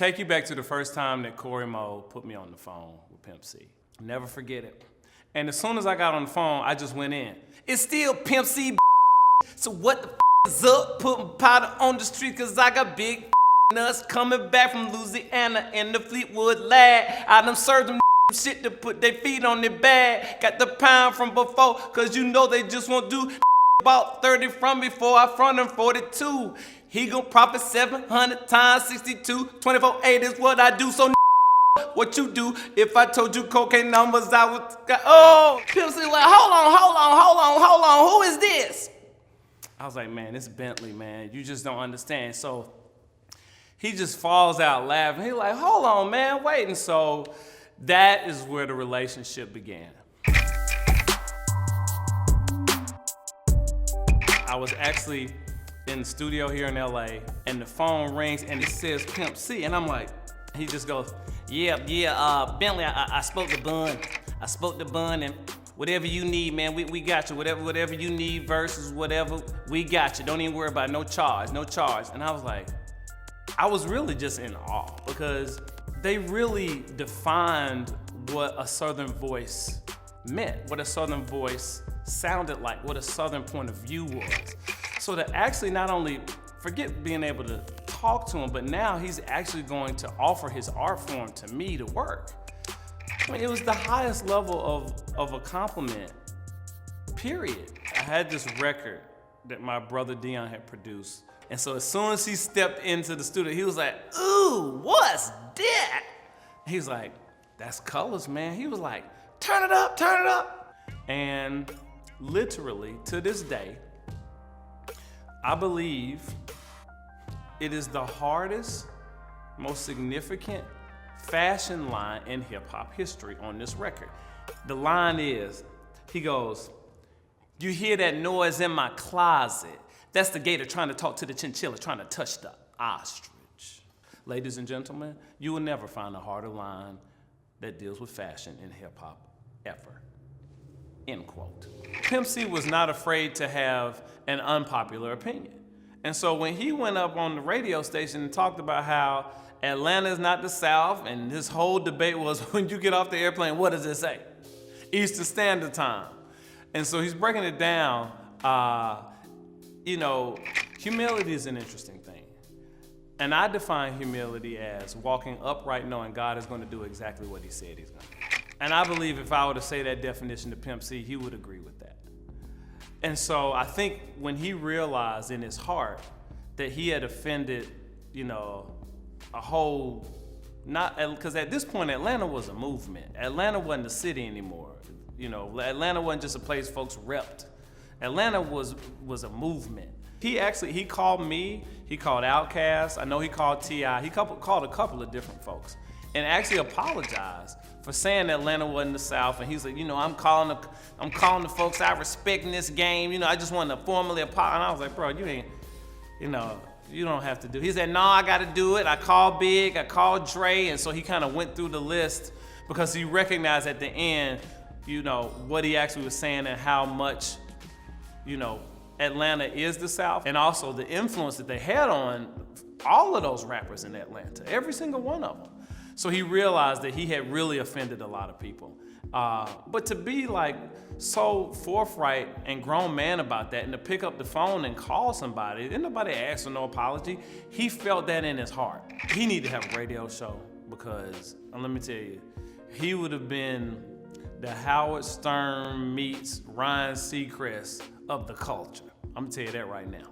Take you back to the first time that Corey Moe put me on the phone with Pimp C. Never forget it. And as soon as I got on the phone, I just went in. It's still Pimp C, so what the is up? Putting powder on the street cause I got big nuts coming back from Louisiana in the Fleetwood lab. I done served them shit to put their feet on their bag. Got the pound from before cause you know they just won't do about 30 from before I front him 42. He gon' profit 700 times 62. 24/8 is what I do, so what you do if I told you cocaine numbers I would, oh, Pimp C like, hold on, who is this? I was like, man, it's Bentley, man, you just don't understand. So he just falls out laughing. He like, hold on, man, wait. And so that is where the relationship began. I was actually in the studio here in LA and the phone rings and it says Pimp C and I'm like, he just goes, yeah, Bentley, I spoke to Bun. I spoke to Bun and whatever you need, man, we got you. Whatever you need, verses, whatever, we got you. Don't even worry about it. No charge. And I was like, I was really just in awe because they really defined what a Southern voice meant, what a Southern voice sounded like, what a Southern point of view was. So to actually not only forget being able to talk to him, but now he's actually going to offer his art form to me to work. I mean, it was the highest level of a compliment, period. I had this record that my brother Dion had produced. And so as soon as he stepped into the studio, he was like, ooh, what's that? He was like, that's Colors, man. He was like, turn it up. And literally, to this day, I believe it is the hardest, most significant fashion line in hip hop history on this record. The line is, he goes, you hear that noise in my closet? That's the gator trying to talk to the chinchilla, trying to touch the ostrich. Ladies and gentlemen, you will never find a harder line that deals with fashion in hip hop ever. End quote. Pimp C was not afraid to have an unpopular opinion. And so when he went up on the radio station and talked about how Atlanta is not the South, and this whole debate was when you get off the airplane, what does it say? Eastern Standard Time. And so he's breaking it down. You know, humility is an interesting thing. And I define humility as walking upright knowing God is going to do exactly what he said he's going to do. And I believe if I were to say that definition to Pimp C, he would agree with that. And so I think when he realized in his heart that he had offended, you know, a whole, not, because at this point Atlanta was a movement. Atlanta wasn't a city anymore. You know, Atlanta wasn't just a place folks repped. Atlanta was a movement. He called me, he called Outkast, I know he called T.I., he called a couple of different folks and actually apologized for saying Atlanta wasn't the South. And he's like, you know, I'm calling the folks I respect in this game. You know, I just wanted to formally apologize. And I was like, bro, you ain't, you know, you don't have to do it. He said, no, I got to do it. I called Big, I called Dre. And so he kind of went through the list because he recognized at the end, you know, what he actually was saying and how much, you know, Atlanta is the South, and also the influence that they had on all of those rappers in Atlanta, every single one of them. So he realized that he had really offended a lot of people. But to be like so forthright and grown man about that and to pick up the phone and call somebody, didn't nobody ask for no apology. He felt that in his heart. He needed to have a radio show because, let me tell you, he would have been the Howard Stern meets Ryan Seacrest of the culture. I'm gonna tell you that right now.